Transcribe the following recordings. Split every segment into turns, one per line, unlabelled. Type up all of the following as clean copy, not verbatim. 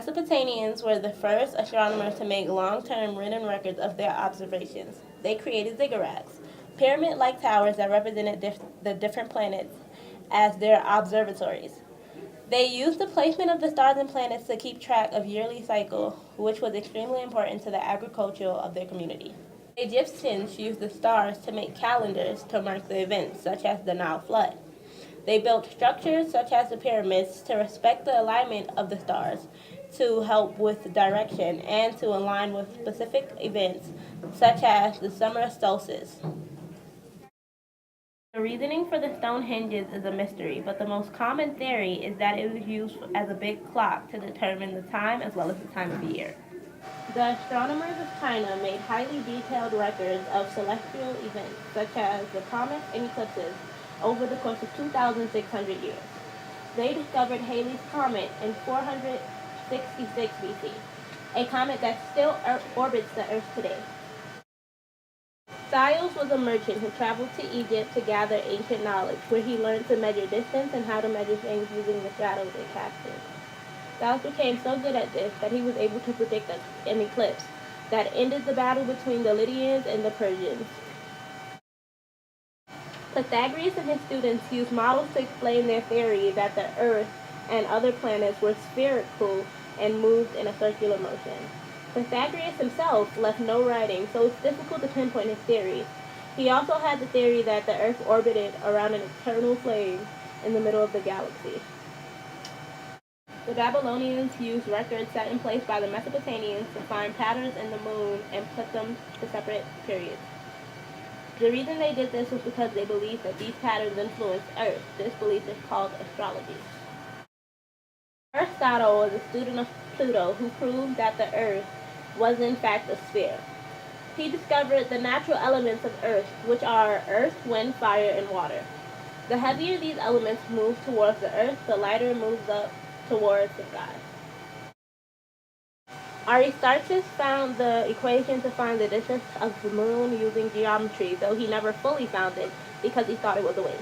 Mesopotamians were the first astronomers to make long-term written records of their observations. They created ziggurats, pyramid-like towers that represented the different planets as their observatories. They used the placement of the stars and planets to keep track of yearly cycle, which was extremely important to the agriculture of their community. The Egyptians used the stars to make calendars to mark the events, such as the Nile flood. They built structures such as the pyramids to respect the alignment of the stars, to help with direction, and to align with specific events, such as the summer solstice. The reasoning for the stone hinges is a mystery, but the most common theory is that it was used as a big clock to determine the time as well as the time of year. The astronomers of China made highly detailed records of celestial events, such as the comets and eclipses, over the course of 2,600 years. They discovered Halley's Comet in 466 BC, a comet that still orbits the Earth today. Stiles was a merchant who traveled to Egypt to gather ancient knowledge, where he learned to measure distance and how to measure things using the shadows it casted. Stiles became so good at this that he was able to predict an eclipse that ended the battle between the Lydians and the Persians. Pythagoras and his students used models to explain their theory that the Earth and other planets were spherical and moved in a circular motion. Pythagoras himself left no writing, so it's difficult to pinpoint his theories. He also had the theory that the Earth orbited around an eternal flame in the middle of the galaxy. The Babylonians used records set in place by the Mesopotamians to find patterns in the moon and put them to separate periods. The reason they did this was because they believed that these patterns influenced Earth. This belief is called astrology. Aristotle was a student of Pluto who proved that the Earth was in fact a sphere. He discovered the natural elements of Earth, which are earth, wind, fire, and water. The heavier these elements move towards the Earth, the lighter it moves up towards the sky. Aristarchus found the equation to find the distance of the moon using geometry, though he never fully found it because he thought it was a waste.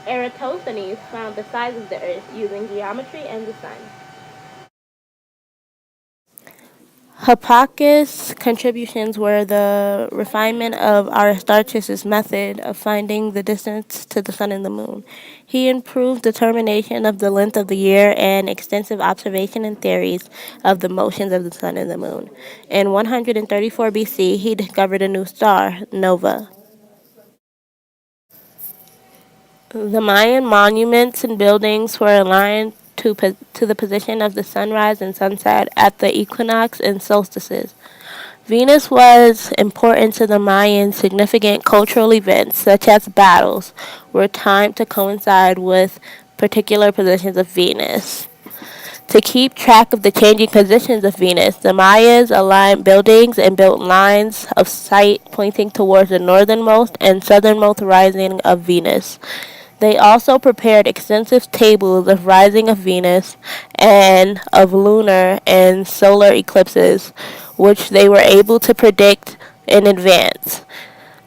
Eratosthenes found the size of the Earth using geometry and the sun. Hipparchus' contributions were the refinement of Aristarchus' method of finding the distance to the sun and the moon. He improved determination of the length of the year and extensive observation and theories of the motions of the sun and the moon. In 134 BC, he discovered a new star, Nova. The Mayan monuments and buildings were aligned to the position of the sunrise and sunset at the equinox and solstices. Venus was important to the Mayans. Significant cultural events, such as battles, were timed to coincide with particular positions of Venus. To keep track of the changing positions of Venus, the Mayas aligned buildings and built lines of sight pointing towards the northernmost and southernmost rising of Venus. They also prepared extensive tables of rising of Venus and of lunar and solar eclipses, which they were able to predict in advance.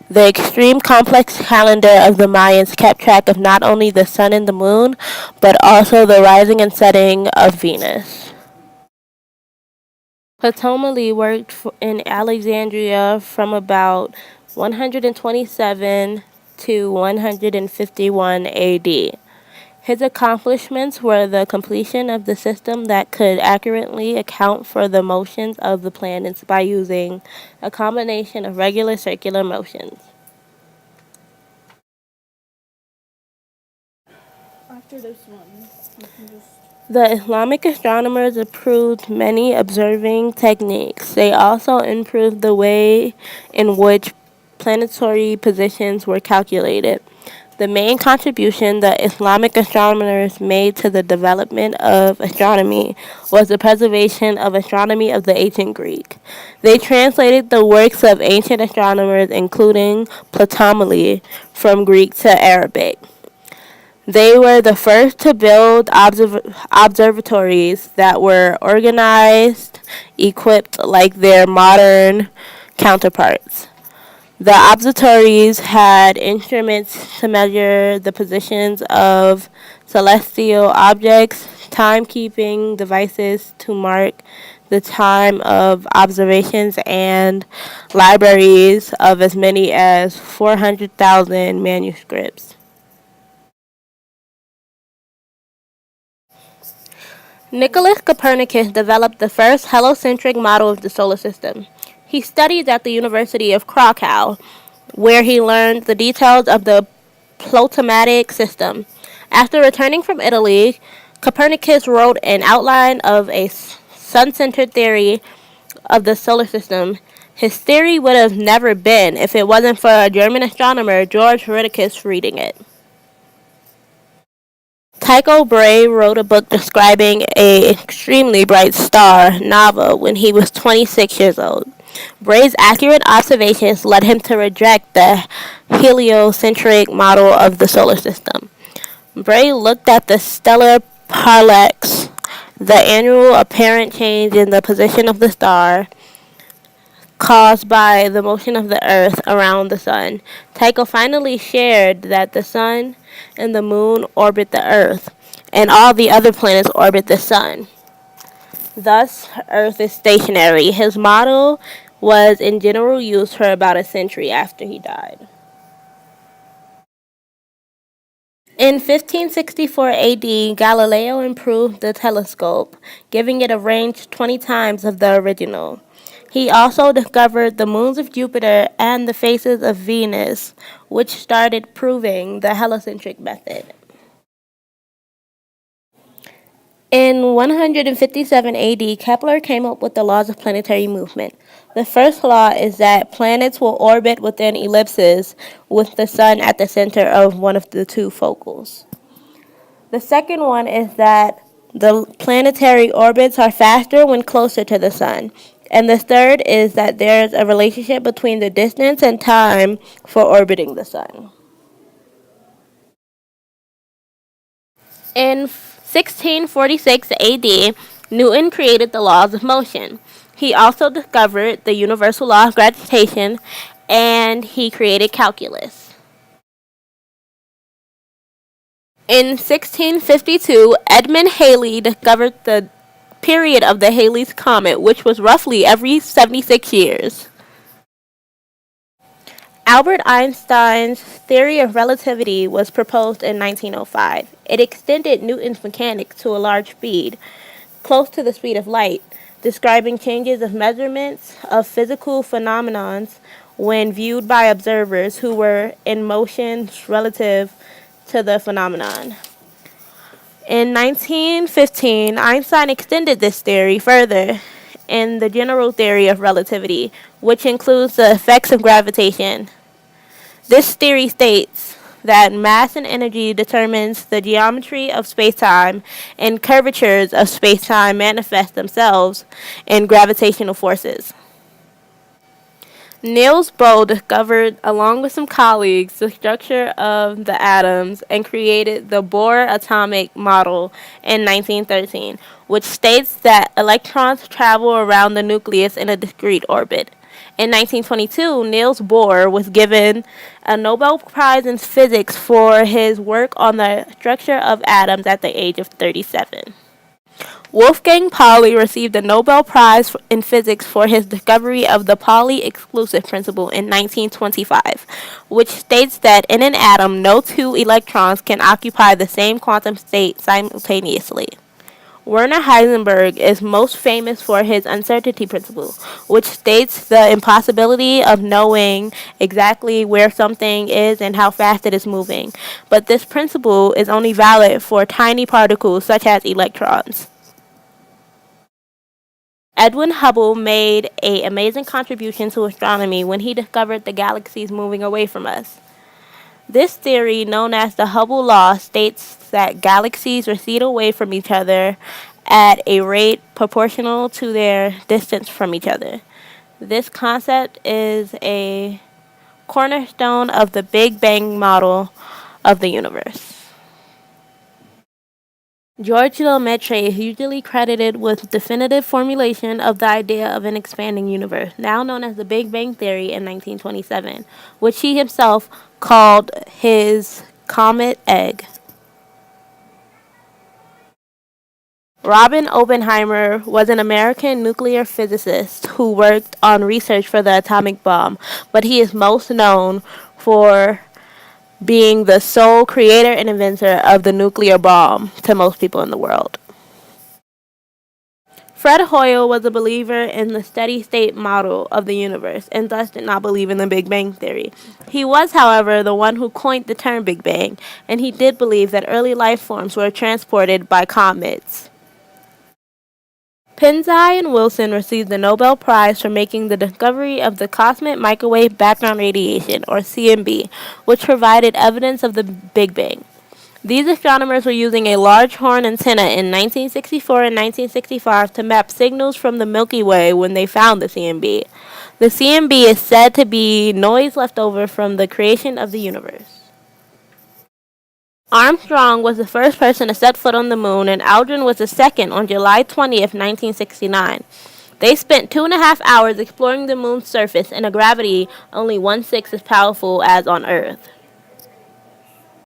The extreme complex calendar of the Mayans kept track of not only the sun and the moon, but also the rising and setting of Venus. Ptolemy worked in Alexandria from about 127 to 151 AD. His accomplishments were the completion of the system that could accurately account for the motions of the planets by using a combination of regular circular motions.
After this one, you can just...
The Islamic astronomers improved many observing techniques. They also improved the way in which planetary positions were calculated. The main contribution the Islamic astronomers made to the development of astronomy was the preservation of astronomy of the ancient Greek. They translated the works of ancient astronomers, including Ptolemy, from Greek to Arabic. They were the first to build observatories that were organized, equipped like their modern counterparts. The observatories had instruments to measure the positions of celestial objects, timekeeping devices to mark the time of observations, and libraries of as many as 400,000 manuscripts. Nicholas Copernicus developed the first heliocentric model of the solar system. He studied at the University of Krakow, where he learned the details of the Ptolemaic system. After returning from Italy, Copernicus wrote an outline of a sun-centered theory of the solar system. His theory would have never been if it wasn't for a German astronomer, George Hipparchus, reading it. Tycho Brahe wrote a book describing an extremely bright star, Nova, when he was 26 years old. Brahe's accurate observations led him to reject the heliocentric model of the solar system. Brahe looked at the stellar parallax, the annual apparent change in the position of the star, caused by the motion of the Earth around the Sun. Tycho finally shared that the Sun and the Moon orbit the Earth, and all the other planets orbit the Sun. Thus, Earth is stationary. His model was in general use for about a century after he died. In 1564 AD, Galileo improved the telescope, giving it a range 20 times of the original. He also discovered the moons of Jupiter and the faces of Venus, which started proving the heliocentric method. In 157 AD, Kepler came up with the laws of planetary movement. The first law is that planets will orbit within ellipses with the sun at the center of one of the two focals. The second one is that the planetary orbits are faster when closer to the sun. And the third is that there's a relationship between the distance and time for orbiting the sun. In 1646 AD, Newton created the laws of motion. He also discovered the universal law of gravitation, and he created calculus. In 1652, Edmund Halley discovered the period of the Halley's Comet, which was roughly every 76 years. Albert Einstein's theory of relativity was proposed in 1905. It extended Newton's mechanics to a large speed, close to the speed of light, describing changes of measurements of physical phenomena when viewed by observers who were in motion relative to the phenomenon. In 1915, Einstein extended this theory further in the general theory of relativity, which includes the effects of gravitation. This theory states that mass and energy determines the geometry of spacetime, and curvatures of spacetime manifest themselves in gravitational forces. Niels Bohr discovered, along with some colleagues, the structure of the atoms and created the Bohr atomic model in 1913, which states that electrons travel around the nucleus in a discrete orbit. In 1922, Niels Bohr was given a Nobel Prize in Physics for his work on the structure of atoms at the age of 37. Wolfgang Pauli received the Nobel Prize in Physics for his discovery of the Pauli exclusive principle in 1925, which states that in an atom, no two electrons can occupy the same quantum state simultaneously. Werner Heisenberg is most famous for his uncertainty principle, which states the impossibility of knowing exactly where something is and how fast it is moving. But this principle is only valid for tiny particles such as electrons. Edwin Hubble made an amazing contribution to astronomy when he discovered the galaxies moving away from us. This theory, known as the Hubble law, states that galaxies recede away from each other at a rate proportional to their distance from each other. This concept is a cornerstone of the Big Bang model of the universe. George Lemaitre is usually credited with definitive formulation of the idea of an expanding universe, now known as the Big Bang Theory in 1927, which he himself called his comet egg. Robert Oppenheimer was an American nuclear physicist who worked on research for the atomic bomb, but he is most known for being the sole creator and inventor of the nuclear bomb to most people in the world. Fred Hoyle was a believer in the steady-state model of the universe and thus did not believe in the Big Bang Theory. He was, however, the one who coined the term Big Bang, and he did believe that early life forms were transported by comets. Penzai and Wilson received the Nobel Prize for making the discovery of the cosmic microwave background radiation, or CMB, which provided evidence of the Big Bang. These astronomers were using a large horn antenna in 1964 and 1965 to map signals from the Milky Way when they found the CMB. The CMB is said to be noise left over from the creation of the universe. Armstrong was the first person to set foot on the moon, and Aldrin was the second on July 20th, 1969. They spent 2.5 hours exploring the moon's surface in a gravity only 1/6 as powerful as on Earth.